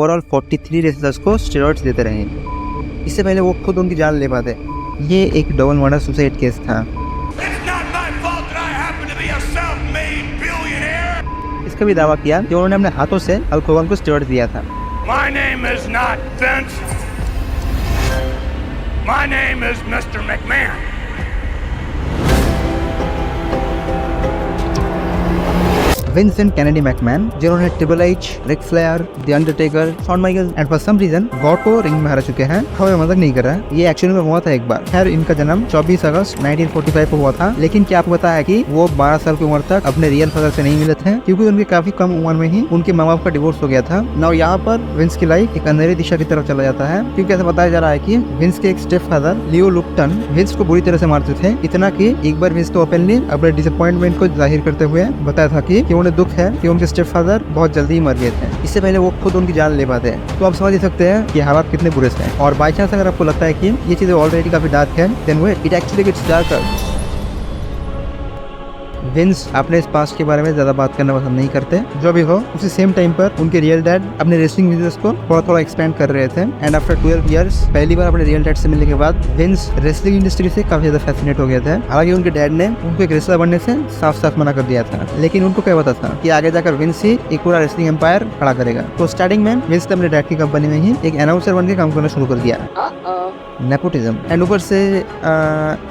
Overall 43 wrestlers को steroids देते रहे। इससे पहले वो खुद उनकी जान ले पाते। ये एक डबल मर्डर सुसाइड केस था। इसका भी दावा किया कि उन्होंने अपने हाथों से हल्क होगन को स्टेरॉइड दिया था। My name is not Vince. My name is Mr. McMahon. Vincent Kennedy McMahon, जिन्होंने triple H, Ric Flair, the Undertaker, Shawn Michaels and for some reason God को रिंग में हरा चुके हैं। हमें मजाक नहीं कर रहा है, ये एक्चुअली में हुआ था एक बार। खैर, इनका जन्म 24 अगस्त 1945 को हुआ था। लेकिन क्या आपको पता है कि वो 12 साल की उम्र तक अपने रियल फादर से नहीं मिले थे, क्योंकि उनकी काफी कम उम्र में ही उनके माँ बाप का डिवोर्स हो गया था। नाउ यहाँ पर विंस की लाइफ एक अंधेरी दिशा की तरफ चला जाता है, क्योंकि ऐसा बताया जा रहा है कि विंस के एक स्टेप फादर लियो लुप्टन विंस को बुरी तरह से मारते थे। इतना कि एक बार विंस तो ओपनली अपने डिसअपॉइंटमेंट को जाहिर करते हुए बताया था कि उन्हें दुख है कि उनके स्टेप फादर बहुत जल्दी ही मर गए थे। इससे पहले वो खुद उनकी जान ले पाते हैं। तो आप समझ ही सकते हैं कि हालात कितने बुरे थे। और बाई चांस अगर आपको लगता है कि ये चीजें ऑलरेडी काफी डार्क है, then wait, it actually gets darker. Vince अपने इस पास्ट के बारे में ज्यादा बात करना पसंद नहीं करते। जो भी हो, उसी सेम टाइम पर उनके रियल डैड अपने रेसलिंग बिजनेस को थोड़ा एक्सपेंड कर रहे थे। एंड आफ्टर 12 इयर्स पहली बार अपने रियल डैड से मिलने के बाद विंस रेसलिंग इंडस्ट्री से काफी ज्यादा फैसिनेट हो गए थे। हालांकि उनके डैड ने उनको एक रेसलर बनने से साफ साफ मना कर दिया था, लेकिन उनको क्या पता था कि आगे जाकर विंस ही एक पूरा रेसलिंग एम्पायर खड़ा करेगा। तो स्टार्टिंग में विंस ने अपने डैड की कंपनी में ही एक अनाउंसर बन के काम करना शुरू कर दिया। नेपोटिज्म। एंड ऊपर से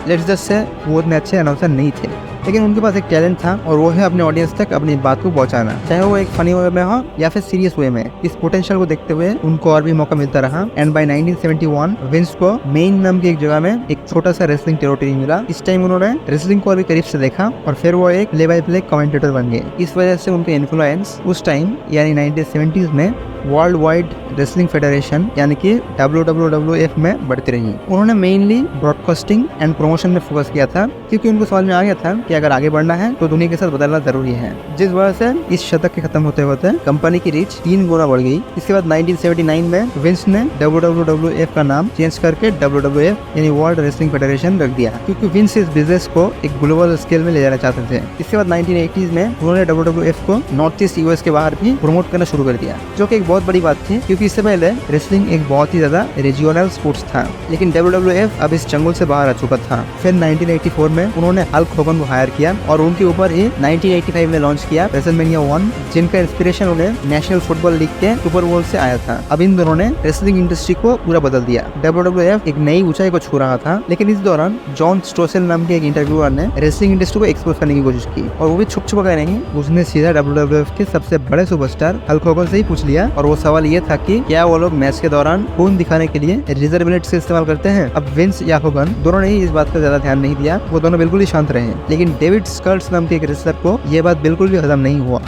लेट्स जस्ट से वो उतने अच्छे अनाउंसर नहीं थे, लेकिन उनके पास एक टैलेंट था, और वो है अपने ऑडियंस तक अपनी बात को पहुंचाना, चाहे वो एक फनी वे में हो या फिर सीरियस वे में। इस पोटेंशियल को देखते हुए उनको और भी मौका मिलता रहा। एंड बाय 1971 विंस को मेन नाम की एक जगह में एक छोटा सा रेसलिंग टेरिटरी मिला। इस टाइम उन्होंने रेसलिंग को और भी करीब से देखा, और फिर वो एक प्ले बाय प्ले कमेंटेटर बन गए। इस वजह से उनके इन्फ्लुएंस उस टाइम यानी 1970s में वर्ल्ड वाइड रेसलिंग फेडरेशन यानी कि WWF में बढ़ती रही। उन्होंने मेनली ब्रॉडकास्टिंग एंड प्रमोशन में फोकस किया था, क्योंकि उनको समझ में आ गया था कि अगर आगे बढ़ना है तो दुनिया के साथ बदलना जरूरी है। जिस वजह से इस शतक के खत्म होते होते कंपनी की रीच 3 गुना बढ़ गई। इसके बाद 1979 में विंस ने WWF का नाम चेंज करके WWF यानी वर्ल्ड रेसलिंग फेडरेशन रख दिया, क्योंकि विंस इस बिजनेस को एक ग्लोबल स्केल में ले जाना चाहते थे। इसके बाद 1980s में उन्होंने WWF को नॉर्थ ईस्ट US के बाहर भी प्रमोट करना शुरू कर दिया, जो कि एक बहुत बड़ी बात थी, क्योंकि इससे पहले रेसलिंग एक बहुत ही ज्यादा रीजियोनल स्पोर्ट्स था। लेकिन WWF अब इस चंगुल से बाहर आ चुका था। फिर 1984 में उन्होंने हल्क होगन को हायर किया, और उनके ऊपर ही 1985 में लॉन्च किया रेसलमेनिया 1, जिनका इंस्पिरेशन उन्हें नेशनल फुटबॉल लीग के सुपर बोल से आया था। अब इन दोनों ने रेसलिंग इंडस्ट्री को पूरा बदल दिया। WWF एक नई ऊंचाई को छू रहा था, लेकिन इस दौरान जॉन स्टोसेल नाम के एक इंटरव्यूअर ने रेसलिंग इंडस्ट्री को एक्सपोज करने की कोशिश की, और वो भी छुप छुपा कर नहीं। उसने सीधा WWF के सबसे बड़े सुपरस्टार हल्क होगन से ही पूछ लिया, और वो सवाल ये था कि क्या वो लोग मैच के दौरान खून दिखाने के लिए रिजर्व बुलेट्स का इस्तेमाल करते हैं। अब विंस या होगन दोनों ने ही इस बात पर ज्यादा ध्यान नहीं दिया, वो दोनों बिल्कुल ही शांत रहे। लेकिन डेविड स्कर्ट्स नाम के एक रेसलर को यह बात बिल्कुल भी हजम नहीं हुआ।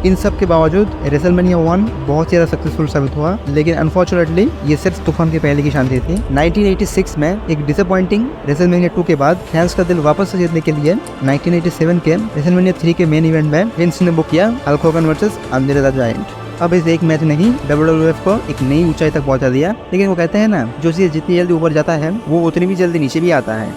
इन सब के बावजूद रेसलमेनिया 1 बहुत ही ज्यादा सक्सेसफुल साबित हुआ, लेकिन अनफॉर्चुनेटली ये सिर्फ तूफान के पहले की शांति थी। 1986 में एक डिसअपॉइंटिंग रेसलमेनिया 2 के बाद फैंस का दिल वापस से जीतने के लिए 1987 के रेसलमेनिया 3 के मेन इवेंट में विंस ने बुक किया Hulk Hogan versus Andre the giant. अब इस एक मैच ने ही WWF को एक नई ऊंचाई तक पहुंचा दिया। लेकिन वो कहते हैं ना, जो चीज जितनी जल्दी ऊपर जाता है वो उतनी भी जल्दी नीचे भी आता है।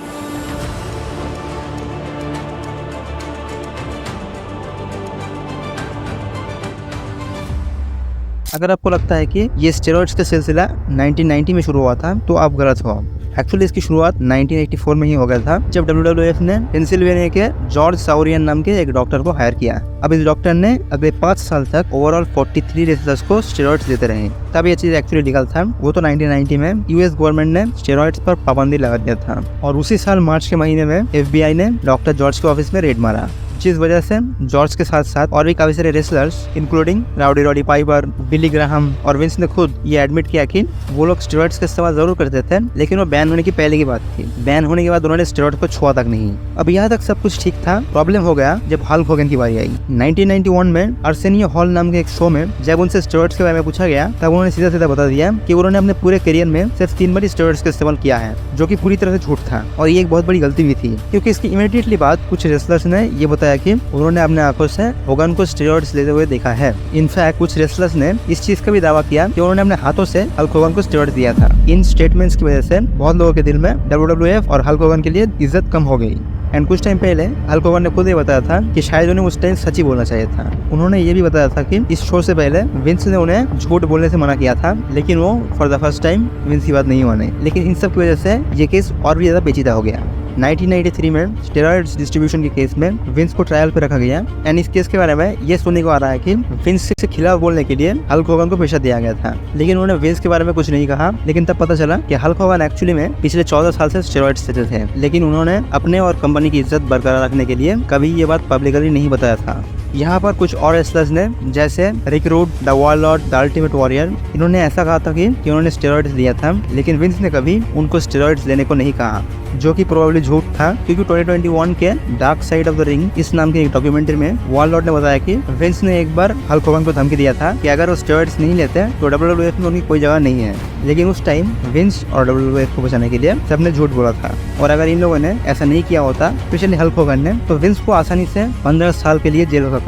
अगर आपको लगता है कि ये स्टेरॉइड्स का सिलसिला 1990 में शुरू हुआ था, तो आप गलत हो। एक्चुअली इसकी शुरुआत 1984 में ही हो गया था, जब WWF ने पेंसिल्वेनिया के जॉर्ज साउरियन नाम के एक डॉक्टर को हायर किया। अब इस डॉक्टर ने अगले 5 साल तक ओवरऑल 43 रेसलर्स को स्टेरॉइड्स देते रहे। तब ये चीज एक्चुअली लीगल था। वो तो 1990 में US गवर्नमेंट ने स्टेरॉइड्स पर पाबंदी लगा दिया था, और उसी साल मार्च के महीने में FBI ने डॉक्टर जॉर्ज के ऑफिस में रेड मारा, जिस वजह से जॉर्ज के साथ साथ और भी काफी सारे wrestlers including Roddy Piper, Billy Graham और विंस ने खुद ये एडमिट किया कि वो लोग स्टेरॉइड्स का इस्तेमाल जरूर करते थे, लेकिन वो बैन होने की पहले की बात थी। बैन होने के बाद उन्होंने स्टेरॉइड को छुआ तक नहीं। अब यहाँ तक सब कुछ ठीक था। प्रॉब्लम हो गया जब हल्क होगन की बारी आई। 1991 में आर्सेनियो हॉल नाम के एक शो में जब उनसे स्टेरॉइड्स के बारे में पूछा गया, तब उन्होंने सीधा सीधा बता दिया कि उन्होंने अपने पूरे करियर में सिर्फ 3 बार स्टेरॉइड्स का इस्तेमाल किया है, जो कि पूरी तरह से झूठ था। और ये एक बहुत बड़ी गलती भी थी, क्योंकि इसकी इमीडिएटली बाद कुछ रेसलर्स ने ये बताया कि उन्होंने अपने आंखों से होगन को स्टेरॉइड्स लेते हुए देखा है। इनफैक्ट कुछ रेसलर्स ने इस चीज का भी दावा किया कि उन्होंने अपने हाथों से हल्क होगन को स्टेरॉइड दिया था। इन स्टेटमेंट्स की वजह से बहुत लोगों के दिल में WWF और हल्क होगन के लिए इज्जत कम हो गई। एंड कुछ टाइम पहले हल्क होगन ने खुद ये बताया था कि शायद उन्हें उस टाइम सच ही बोलना चाहिए था। उन्होंने ये भी बताया था कि इस शो से पहले विंस ने उन्हें झूठ बोलने से मना किया था, लेकिन वो for the first time Vince की बात नहीं माने। लेकिन इन सब की वजह से ये केस और भी ज्यादा पेचीदा हो गया। 1993 में स्टेरॉइड्स डिस्ट्रीब्यूशन के केस में विंस को ट्रायल पे रखा गया एंड इस केस के बारे में ये सुनने को आ रहा है कि विंस के खिलाफ बोलने के लिए हल्क होगन को पेशा दिया गया था, लेकिन उन्होंने विंस के बारे में कुछ नहीं कहा। लेकिन तब पता चला कि हल्क होगन एक्चुअली में पिछले 14 साल से स्टेरॉइड्स लेते थे, लेकिन उन्होंने अपने और कंपनी की इज्जत बरकरार रखने के लिए कभी ये बात पब्लिकली नहीं बताया था। यहाँ पर कुछ और रेसलर्स ने जैसे Rick Rude, the Warlord, the Ultimate Warrior, इन्होंने ऐसा कहा था कि उन्होंने स्टेरॉइड्स लिया था, लेकिन विंस ने कभी उनको स्टेरॉइड्स लेने को नहीं कहा, जो कि प्रोबेबली झूठ था, क्योंकि 2021 के dark side of the ring इस नाम के एक डॉक्यूमेंट्री में वॉरलॉर्ड ने बताया कि विंस ने एक बार हल्क होगन को धमकी दिया था कि अगर वो स्टेरॉइड्स नहीं लेते तो WWE में उनकी कोई जगह नहीं है। लेकिन उस टाइम विंस और WWE को बचाने के लिए सबने झूठ बोला था, और अगर इन लोगों ने ऐसा नहीं किया होता, स्पेशली हल्क होगन ने, तो विंस को आसानी से 15 साल के लिए जेल हो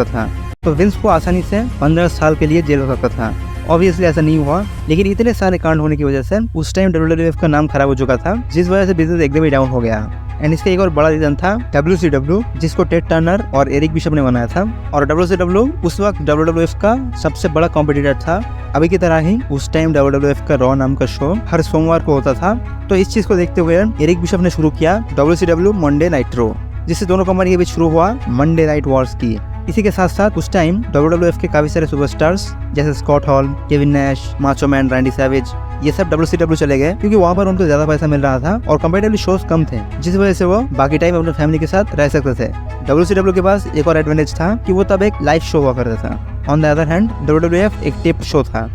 सकता था। ऑब्वियसली ऐसा नहीं हुआ, लेकिन इतने सारे कांड होने की वजह से उस टाइम WWF का नाम खराब हो चुका था, जिस वजह से बिजनेस एकदम ही डाउन हो गया। एंड इसका एक और बड़ा रीजन था WCW, जिसको टेड टर्नर और एरिक बिशप ने बनाया था, और WCW उस वक्त WWF का सबसे बड़ा कॉम्पिटिटर था। अभी की तरह ही उस टाइम WWF का रॉ नाम का शो हर सोमवार को होता था। तो इस चीज को देखते हुए एरिक बिशप ने शुरू किया WCW मंडे नाइट रॉ, जिससे दोनों कंपनी के बीच शुरू हुआ मंडे नाइट वॉर्स की। इसी के साथ साथ उस टाइम WWF के काफी सारे सुपरस्टार्स जैसे Scott Hall, Kevin Nash, Macho Man, Randy Savage, ये सब WCW चले गए, क्योंकि वहाँ पर उनको ज्यादा पैसा मिल रहा था और कंपैरेटिवली शोज कम थे, जिस वजह से वो बाकी टाइम अपने फैमिली के साथ रह सकते थे। WCW के पास एक और एडवांटेज था कि वो तब एक लाइव शो हुआ करता था। On the other hand WWF एक टेप शो था,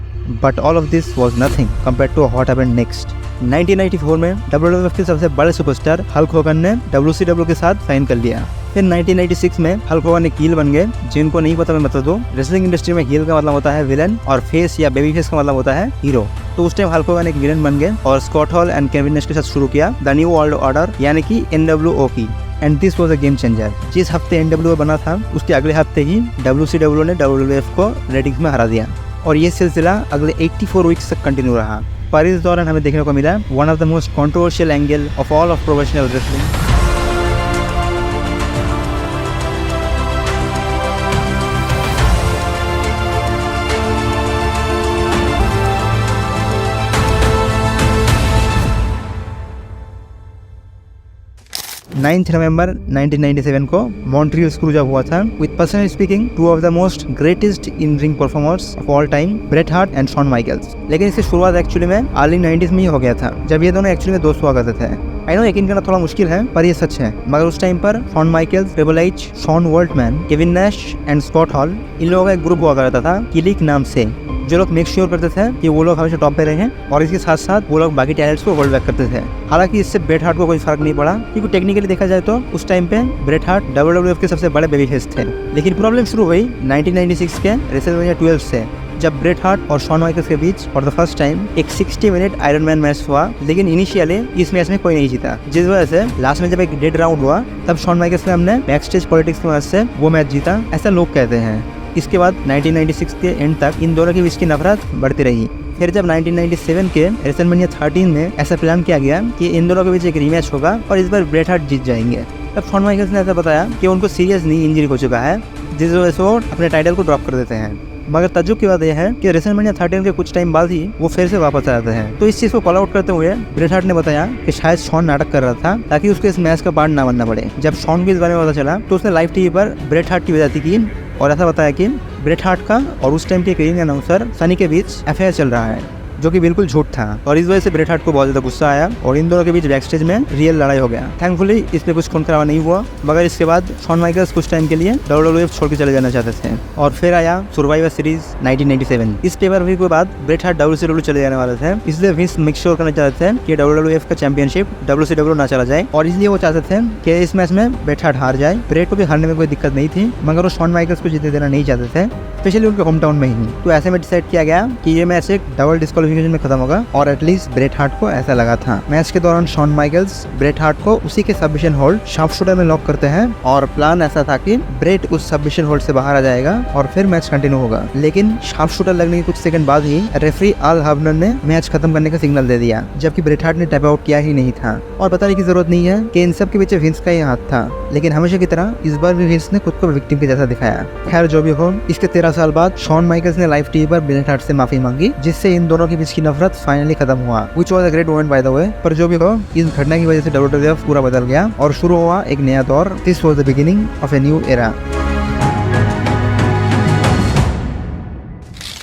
but all of this was nothing compared to what happened next. 1994 में WWF के सबसे बड़े सुपरस्टार हल्क होगन ने WCW के साथ साइन कर लिया। फिर 1996 में हल्क होगन एक हील बन गए। जिनको नहीं पता मैं बता दूं, रेसलिंग इंडस्ट्री में हील का मतलब होता है विलन और फेस या बेबी फेस का मतलब होता है हीरो। तो उस टाइम हल्क होगन एक विलन बन गए और Scott Hall and Kevin Nash के साथ शुरू किया द न्यू वर्ल्ड ऑर्डर, यानी कि NWO की। And this was a game changer. जिस हफ्ते NWO बना था उसके अगले हफ्ते ही WCW ने WWF को रेटिंग्स में हरा दिया, और ये सिलसिला अगले 84 वीक्स तक कंटिन्यू रहा। पर इस दौरान हमें देखने को मिला one of the most controversial angle of all of professional wrestling. November 1997 को मॉन्ट्रियल स्क्रूजअप हुआ था with personally speaking two of the most greatest in ring performers of all time, Bret Hart and Shawn Michaels. लेकिन इसकी शुरुआत actually में early 90s में ही हो गया था, जब ये दोनों एक्चुअली में दोस्त हुआ करते थे। आई नो यकीन करना थोड़ा मुश्किल है, पर ये सच है। मगर उस टाइम पर Shawn Michaels, triple H, Sean Waltman, Kevin Nash and Scott Hall, इन लोगों का एक ग्रुप हुआ करता था किलिक नाम से, जो लोग मेक श्योर करते थे कि वो लोग हमेशा टॉप पे रहे, और इसके साथ साथ वो लोग बाकी टैलेंट्स को होल्ड बैक करते थे। हालांकि इससे ब्रेट हार्ट को कोई फर्क नहीं पड़ा, क्योंकि टेक्निकली देखा जाए तो उस टाइम पे ब्रेट हार्ट WWF के सबसे बड़े बेबी फेस थे। लेकिन प्रॉब्लम शुरू हुई 1996 के रेसलमेनिया 12 से, जब ब्रेट हार्ट और शॉन माइकल्स के बीच फॉर द फर्स्ट टाइम एक 60 मिनट आयरन मैन मैच हुआ। लेकिन इनिशियली इस मैच में कोई नहीं जीता, जिस वजह से लास्ट में जब एक डेड राउंड हुआ, तब शॉन माइकल्स ने हमने बैक स्टेज पॉलिटिक्स की वजह से वो मैच जीता, ऐसा लोग कहते हैं। इसके बाद 1996 के एंड तक इन दोनों के बीच की नफरत बढ़ती रही। फिर जब 1997 के रेसलमेनिया 13 में ऐसा प्लान किया गया कि इन दोनों के बीच एक रीमैच होगा और इस बार ब्रेट हार्ट जीत जाएंगे, तब शॉन माइकल्स ने ऐसा बताया कि उनको सीरियस नी इंजरी हो चुका है, जिस वजह से वो अपने टाइटल को ड्रॉप कर देते हैं। मगर तजुब की बात यह है कि रेसलमेनिया 13 के कुछ टाइम बाद ही वो फिर से वापस आ जाते हैं। तो इस चीज को कॉल आउट करते हुए ब्रेट हार्ट ने बताया कि शायद शॉन नाटक कर रहा था ताकि उसको इस मैच का पार्ट ना बनना पड़े। जब शॉन को इस बारे में पता चला तो उसने लाइव टीवी पर ब्रेट हार्ट की बेइज्जती की और ऐसा बताया कि ब्रेट हार्ट का और उस टाइम के रिंग अनाउंसर सनी के बीच अफेयर चल रहा है, जो कि बिल्कुल झूठ था। और इस वजह से ब्रेट हार्ट को बहुत ज्यादा गुस्सा आया और इन दोनों के बीच बैक स्टेज में रियल लड़ाई हो गया। थैंकफुली इसमें कुछ खून खराबा नहीं हुआ, मगर इसके बाद शॉन माइकल्स कुछ टाइम के लिए WWF छोड़ के चले जाना चाहते थे। और फिर आया सर्वाइवर सीरीज 1997। इस पेपर व्यू के बाद ब्रेट हार्ट WCW चले जाने वाले थे, इसलिए विंस मेक श्योर करना चाहते थे कि WWF का चैंपियनशिप WCW ना चला जाए, और इसलिए वो चाहते थे कि इस मैच में ब्रेट हार्ट हार जाए। ब्रेट को भी हारने में कोई दिक्कत नहीं थी, मगर वो शॉन माइकल्स को जीतने देना नहीं चाहते थे, स्पेशली उनके होम टाउन में ही। तो ऐसे में डिसाइड किया गया कि ये मैच एक डबल डिस्क्वालिफिकेशन डिस्क्वालिफिकेशन में खत्म होगा, और एटलीस्ट ब्रेट हार्ट को ऐसा लगा था। मैच के दौरान शॉन माइकल्स ब्रेट हार्ट को उसी के सबमिशन होल्ड शार्प शूटर में लॉक करते हैं, और प्लान ऐसा था कि ब्रेट उस सबमिशन होल्ड से बाहर आ जाएगा और फिर मैच कंटिन्यू होगा। लेकिन शार्प शूटर लगने के कुछ सेकंड बाद ही रेफरी अल हाबनर ने मैच खत्म करने का सिग्नल दे दिया, जबकि ब्रेट हार्ट ने टैप आउट किया ही नहीं था। और बताने की जरूरत नहीं है कि इन सब के पीछे विंस का ही हाथ था, लेकिन हमेशा की तरह इस बार भी विंस ने खुद को विक्टिम के जैसा दिखाया। खैर जो भी हो, इसके 13 साल बाद शॉन माइकल्स ने लाइव टीवी पर ब्रेट हार्ट से माफी मांगी, जिससे इन दोनों के बीच की नफरत फाइनली खत्म हुआ, which was a great moment by the way. पर जो भी हो, इस घटना की वजह से WWF पूरा बदल गया और शुरू हुआ एक नया दौर। This was the beginning of a new era.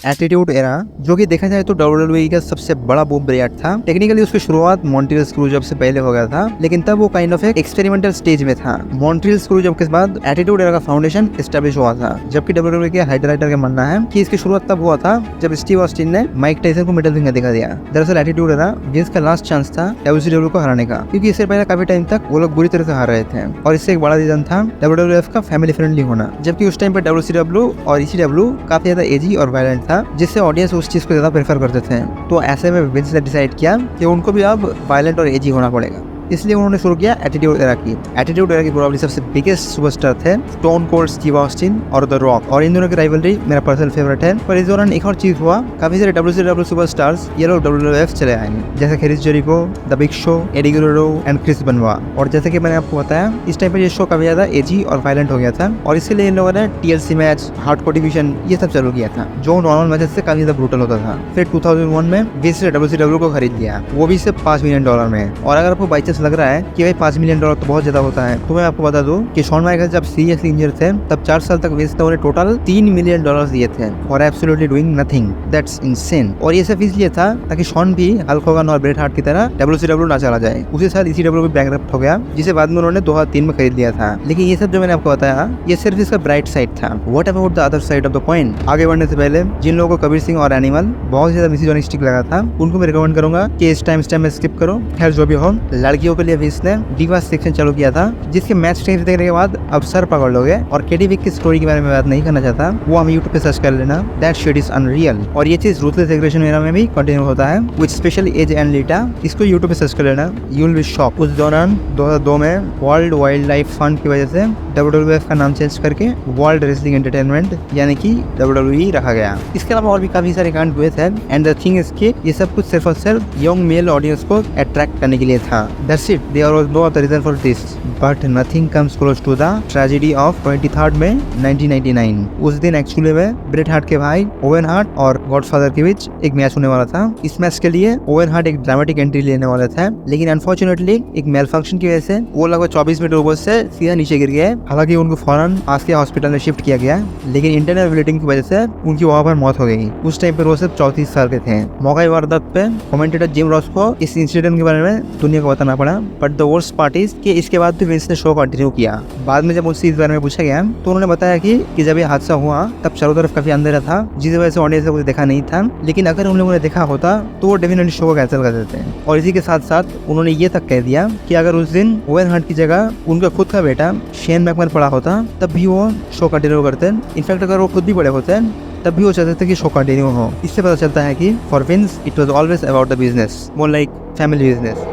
Attitude era, जो कि देखा जाए तो WWE का सबसे बड़ा बूम पीरियड था। टेक्निकली उसकी शुरुआत मॉन्ट्रियल स्क्रूजॉब से पहले हो गया था, लेकिन तब वो काइंड ऑफ एक एक्सपेरिमेंटल स्टेज में था। मॉन्ट्रियल स्क्रूजॉब के बाद एटीट्यूड एरा का फाउंडेशन एस्टैब्लिश हुआ था, जबकि WWE के हाइडराइटर का मानना है कि इसकी शुरुआत तब हुआ था जब स्टीव ऑस्टिन ने माइक टाइसन को मिडिल फिंगर दिखा दिया। दरअसल एटीट्यूड एरा विंस का लास्ट चांस था WCW को हराने का, क्योंकि इससे पहले काफी टाइम तक वो लोग बुरी तरह से हार रहे थे, और इससे एक बड़ा रीजन था WWF का फैमिली फ्रेंडली होना, जबकि उस टाइम पर WCW और ECW काफी ज्यादा एजी और वायलेंट था, जिससे ऑडियंस उस चीज को ज्यादा प्रेफर करते थे। तो ऐसे में विंस ने डिसाइड किया कि उनको भी अब वायलेंट और एजी होना पड़ेगा, इसलिए उन्होंने शुरू किया एटीट्यूड एरा की। एटीट्यूड एरा की प्रोबब्ली सबसे बिगेस्ट सुपरस्टार थे स्टोन कोल्ड स्टीव ऑस्टिन और द रॉक, और इन दोनों की राइवलरी मेरा पर्सनल फेवरेट है। पर इस दौरान एक और चीज हुआ, काफी सारे WCW सुपरस्टार्स ये लोग WWF चले आए, जैसे Chris Jericho, the Big Show, Eddie Guerrero and Chris Benoit. और जैसे कि मैंने आपको बताया, इस टाइम पर ये शो काफी ज्यादा एजी और वायलेंट हो गया था, और इसके लिए इन लोगों ने TLC मैच, हार्डकोर डिवीजन ये सब चालू किया था, जो नॉर्मल मैचेस से काफी ज्यादा ब्रूटल होता था। फिर 2001 में विंस ने WCW को खरीद लिया, वो भी सिर्फ $5 मिलियन में। और अगर आपको बाई चांस लग रहा है कि $5 मिलियन तो बहुत ज्यादा होता है, तो मैं आपको बता दूं कि शॉन माइकल्स जब सीरियसली इंजर्ड थे, तब 4 साल तक विंस ने उन्हें टोटल $3 मिलियन दिए थे और absolutely doing nothing. That's insane. और ये सिर्फ इसलिए था ताकि शॉन भी हल्क होगन और ब्रेट हार्ट की तरह WCW ना चला जाए। उसी साल ECW भी बैंकरप्ट हो गया, जिसे बाद में उन्होंने 2003 में खरीद लिया था। लेकिन ये सब जो मैंने आपको बताया, ये सिर्फ इसका ब्राइट साइड था। What about the other side of the point? आगे बढ़ने से पहले जिन लोगों को कबीर सिंह और एनिमल बहुत ज्यादा मिसोजिनिस्टिक लगा था, उनको मैं रिकमेंड करूंगा कि इस टाइम में स्किप करो। खैर जो भी हो, लड़कियों के लिए विंस ने डिवा सेक्शन चालू किया था, जिसके मैच टाइम्स देखने के बाद अब सर पकड़ लोगे। और केडी विक की स्टोरी के बारे में बात नहीं करना चाहता, वो हम YouTube पे सर्च कर लेना। That shit is unreal. और ये चीज रूथलेस एग्रेशन एरा में भी कंटिन्यू होता है, with special Edge and Lita. इसको YouTube पे सर्च कर लेना, यू विल बी शॉक्ड। उस दौरान 2002 में वर्ल्ड वाइल्ड लाइफ फंड की वजह से WWF का नाम चेंज करके वर्ल्ड रेसलिंग एंटरटेनमेंट यानी कि WWE रखा गया। इसके अलावा और भी काफी सारे कांड हुए थे, एंड द थिंग इज कि ये सब कुछ सिर्फ और सिर्फ यंग मेल ऑडियंस को अट्रैक्ट करने के लिए था। That's it, there was no other reason for this, but nothing comes close to the tragedy of 23 May 1999। उस दिन एक्चुअली में ब्रेट हार्ट के भाई ओवेन हार्ट और गॉडफादर के बीच एक मैच होने वाला था। इस मैच के लिए ओवेन हार्ट एक ड्रामेटिक एंट्री लेने वाले थे, लेकिन अनफॉर्चुनेटली एक मेल फंक्शन की वजह से वो लगभग 24 मीटर ऊपर से सीधा नीचे गिर गए। हालांकि उनको फौरन पास के हॉस्पिटल में शिफ्ट किया गया, लेकिन इंटरनल ब्लीडिंग की वजह से उनकी वहां पर मौत हो गई। उस टाइम पर वो सिर्फ 34 साल के थे। मौका वारदात पे कमेंटेटर जिम रॉस को इस इंसिडेंट के बारे में दुनिया को बताना पड़ा, but the worst part is कि इसके बाद भी विंस ने शो कंटिन्यू किया। बाद में जब उनसे इस बारे में पूछा गया, तो उन्होंने बताया कि जब ये हादसा हुआ तब चारों तरफ काफी अंधेरा था, जिस वजह से ऑडियंस को कुछ देखा नहीं था, लेकिन अगर उन लोगों ने देखा होता तो वो डेफिनेटली शो को कैंसिल कर देते हैं। और इसी के साथ साथ उन्होंने ये तक कह दिया कि अगर उस दिन ओवेन हार्ट की जगह उनका खुद का बेटा शेन मैकमैन पड़ा होता, तब भी वो शो कंटिन्यू करते। इनफैक्ट अगर वो खुद भी बड़े होते तब भी वो चाहते थे कि शो कंटिन्यू हो। इससे पता चलता है कि for Vince it was always about the business, more like family business.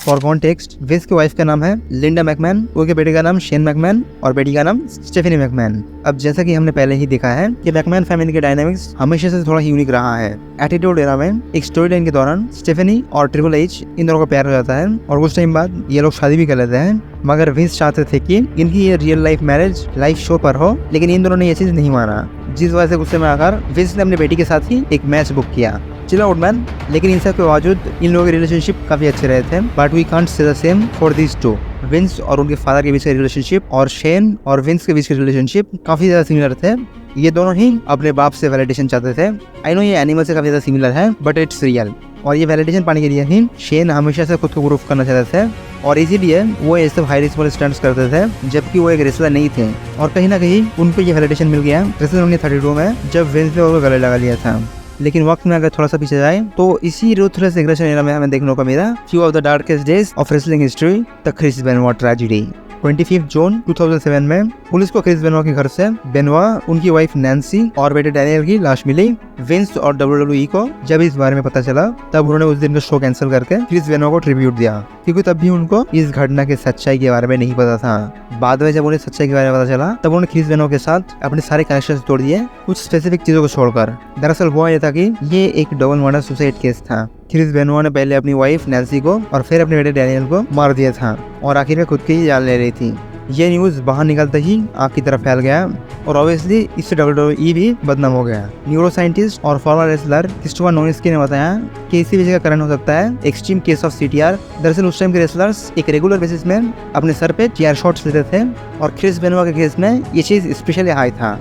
For context, Vince की वाइफ का नाम है लिंडा मैकमैन, उनके बेटे का नाम शेन मैकमैन और बेटी का नाम स्टेफनी मैकमैन। अब जैसा कि हमने पहले ही देखा है कि मैकमैन फैमिली के डायनामिक्स हमेशा से थोड़ा यूनिक रहा है। एटीट्यूड एरा में एक स्टोरी लाइन के दौरान स्टेफनी और ट्रिपल एच इन दोनों का प्यार हो जाता है, और कुछ टाइम बाद ये लोग शादी भी कर लेते हैं। मगर विंस चाहते थे कि इनकी ये real life marriage live show पर हो, लेकिन इन दोनों ने ये चीज नहीं माना, जिस वजह से गुस्से में आकर विंस ने अपने बेटी के साथ ही एक मैच बुक किया। Chill out man. लेकिन इन सब के बावजूद इन लोगों के रिलेशनशिप काफी अच्छे रहे थे, but we can't say the same for this too. Vince और उनके फादर के बीच का रिलेशनशिप और शेन और विंस के बीच का रिलेशनशिप काफी ज्यादा सिमिलर थे। ये दोनों ही अपने बाप से वैलिडेशन चाहते थे। आई नो ये एनिमल से काफी ज्यादा सिमिलर है, बट इट्स रियल। और ये वैलिडेशन पाने के लिए ही शेन हमेशा से खुद को प्रूफ करना चाहते थे, और इसीलिए वो ये सब हाई रिस्क वाले स्टंट्स करते थे, जबकि वो एक रेसलर नहीं थे। और कहीं ना कहीं उनको ये वैलिडेशन मिल गया रेसलमैनिया 32 में, जब विंस ने उनको गले लगा लिया था। लेकिन वक्त में अगर थोड़ा सा पीछे जाए तो इसी रूथलेस एग्रेशन एरा में हमें देखने को मिला few of the darkest days of wrestling history, the Chris Benoit tragedy. 25 जून 2007 में पुलिस को क्रिस बेनोआ के घर से बेनोआ, उनकी वाइफ नैन्सी और बेटे डैनियल की लाश मिली। विंस और WWE को जब इस बारे में पता चला तब उन्होंने उस दिन का शो कैंसिल करके क्रिस बेनोआ को ट्रिब्यूट दिया, क्योंकि तब भी उनको इस घटना की सच्चाई के बारे में नहीं पता था। बाद में जब उन्हें सच्चाई के बारे में पता चला तब उन्होंने क्रिस बेनोआ के साथ अपने सारे कनेक्शन तोड़ दिए, कुछ स्पेसिफिक चीजों को छोड़कर। दरअसल हुआ यह था कि ये एक डबल मर्डर सुसाइड केस था। क्रिस बेनोआ ने पहले अपनी वाइफ नैन्सी को और फिर अपने बेटे डैनियल को मार दिया था और आखिर में खुद की ही जान ले रही थी। ये न्यूज़ बाहर निकलते ही आग की तरफ फैल गया और ऑब्वियसली इससे WWE भी बदनाम हो गया। न्यूरो साइंटिस्ट और फॉर्मर रेसलर क्रिस्टोफर नोवित्स्की ने बताया कि इसी वजह का कारण हो सकता है एक्सट्रीम केस ऑफ CTR। दरअसल उस टाइम के रेसलर्स एक रेगुलर बेसिस में अपने सर पे TR शॉट्स लेते थे और क्रिस बेनोआ के केस में ये चीज़ स्पेशली हाई था।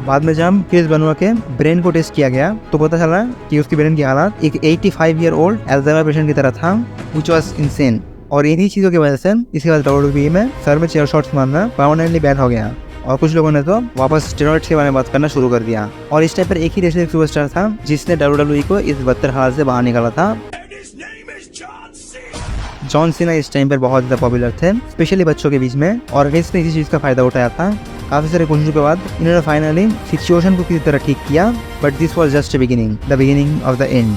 बाद में जब क्रिस बेनोआ के ब्रेन को टेस्ट किया गया तो पता चला कि उसकी ब्रेन की हालत एक 85 ईयर ओल्ड अल्जाइमर पेशेंट की तरह था, व्हिच वाज इनसेन। और इन्हीं चीज़ों की वजह से इसके बाद WWE में सर में चेयर शॉट्स मारना परमानेंटली बैन हो गया और कुछ लोगों ने तो वापस स्टेरॉइड्स के बारे में बात करना शुरू कर दिया। और इस टाइम पर एक ही रेसलिंग सुपरस्टार था जिसने WWE को इस बदतर हाल से बाहर निकाला था। जॉन सीना इस टाइम पर बहुत ज़्यादा पॉपुलर थे, स्पेशली बच्चों के बीच में, और विंस ने इसी चीज़ का फायदा उठाया था। काफ़ी सारे कोशिशों के बाद इन्होंने फाइनली सिचुएशन को किसी तरह ठीक किया, but this was just the beginning of the end.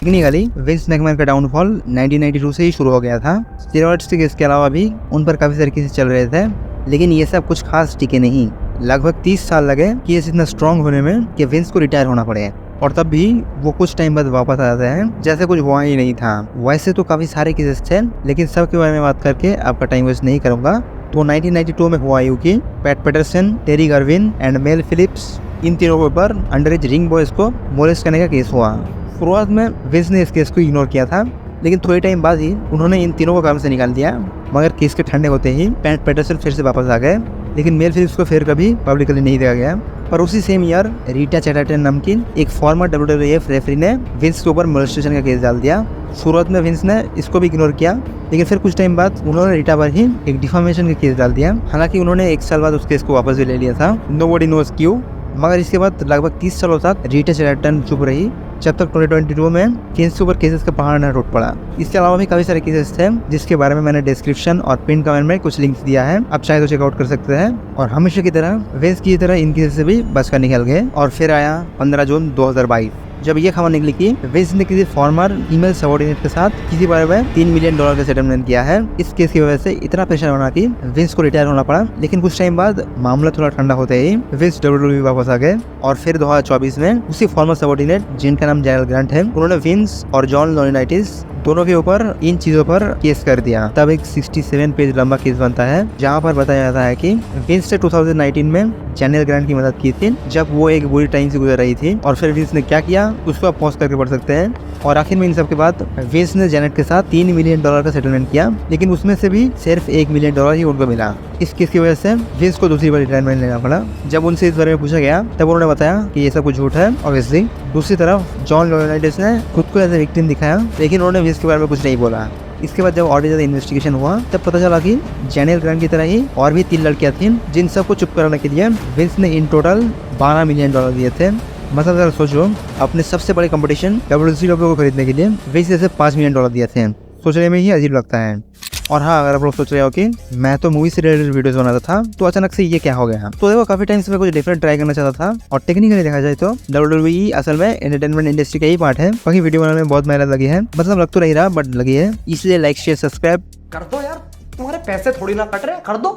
Technically Vince McMahon का डाउनफॉल 1992 से ही शुरू हो गया था। स्टेरॉइड्स के केस के अलावा भी उन पर काफ़ी सारे केसेस चल रहे थे, लेकिन ये सब कुछ खास टिके नहीं। लगभग 30 साल लगे कि इतना स्ट्रॉन्ग होने में कि विंस को रिटायर होना पड़े, और तब भी वो कुछ टाइम बाद वापस आ जाते हैं जैसे कुछ हुआ ही नहीं था। वैसे तो काफ़ी सारे केसेस थे, लेकिन सब के बारे में बात करके आपका टाइम वेस्ट नहीं करूँगा। तो 1992 में हुआ यूं कि Pat Patterson, Terry Garvin and Mel Phillips, इन तीनों के ऊपर अंडरएज रिंग बॉयज को मोलेस्ट करने का केस हुआ। शुरुआत में विंस ने इस केस को इग्नोर किया था, लेकिन थोड़े टाइम बाद ही उन्होंने इन तीनों को काम से निकाल दिया। मगर केस के ठंडे होते ही पैट पैटरसन फिर से वापस आ गए, लेकिन मेल फिलिप्स को फिर कभी पब्लिकली नहीं देखा गया। पर उसी सेम ईयर रीटा चैटरटन नाम की एक फॉर्मर WWF रेफरी ने विंस के ऊपर मोलेस्टेशन का केस डाल दिया। शुरुआत में विंस ने इसको भी इग्नोर किया, लेकिन फिर कुछ टाइम बाद उन्होंने रीटा पर ही एक डिफामेशन का केस डाल दिया। हालांकि उन्होंने 1 साल बाद उस केस को वापस भी ले लिया था, नोबडी नोज क्यों। मगर इसके बाद लगभग 30 सालों तक रीटा चैटरटन चुप रही, जब तक 2022 में केस के ऊपर केसेस का पहाड़ न टूट पड़ा। इसके अलावा भी काफी सारे केसेस थे जिसके बारे में मैंने डिस्क्रिप्शन और पिन कमेंट में कुछ लिंक्स दिया है, आप चाहे तो चेकआउट कर सकते हैं। और हमेशा की तरह विंस की तरह इन केसेस से भी बचकर निकल गए। और फिर आया 15 जून 2022, जब ये खबर निकली कि विंस ने किसी फॉर्मर फीमेल सबऑर्डिनेट के साथ किसी बारे में $3 मिलियन का सेटलमेंट किया है। इस केस की वजह से इतना प्रेशर होना कि विंस को रिटायर होना पड़ा। लेकिन कुछ टाइम बाद मामला थोड़ा ठंडा होते ही विंस WWE वापस आ गए, और फिर 2024 में उसी फॉर्मर सबऑर्डिनेट जिनका नाम जेरल ग्रांट है, उन्होंने विंस और जॉन लॉरिनाइटिस दोनों के ऊपर इन चीजों पर केस कर दिया। तब एक 67 पेज लंबा केस बनता है, जहां पर बताया जाता है कि विंस ने 2019 में जेरल ग्रांट की मदद की थी जब वो एक बुरी टाइम से गुजर रही थी, और फिर विंस ने क्या किया उसको आप पॉज करके पढ़ सकते हैं। और आखिर में इन सब के बाद विंस ने जेनेट के साथ $3 मिलियन का सेटलमेंट किया, लेकिन उसमें से भी सिर्फ $1 मिलियन ही उनको मिला। इस केस की वजह से विंस को दूसरी बार रिटायरमेंट लेना पड़ा। जब उनसे इस बारे में पूछा गया तब उन्होंने बताया कि ये सब कुछ झूठ है, ऑब्वियसली। दूसरी तरफ जॉन लॉरिनाइटिस ने खुद को एज ए विक्टिम दिखाया, लेकिन उन्होंने विंस के बारे में कुछ नहीं बोला। इसके बाद जब और भी ज़्यादा इन्वेस्टिगेशन हुआ तब पता चला कि जेनेल ग्रांट की तरह ही और भी 3 लड़कियां थीं जिन सबको चुप कराने के लिए विंस ने इन टोटल $12 मिलियन दिए थे। मतलब जरा सोचो, अपने सबसे बड़े कंपटीशन WCW को खरीदने के लिए विंस से $5 मिलियन दिए थे। सोचने में ही अजीब लगता है। और हाँ, अगर आप लोग सोच रहे हो कि मैं तो मूवी से रिलेटेड वीडियोस बनाता था तो अचानक से ये क्या हो गया, तो देखो काफी टाइम से मैं कुछ डिफरेंट ट्राई करना चाहता था। और टेक्निकली देखा जाए तो WWE असल में एंटरटेनमेंट इंडस्ट्री का ही पार्ट है। बाकी वीडियो बनाने में बहुत मेहनत लगी है, मतलब लग तो नहीं रहा बट लगी है, इसलिए लाइक शेयर सब्सक्राइब कर दो यार, तुम्हारे पैसे थोड़ी ना कट रहे, कर दो।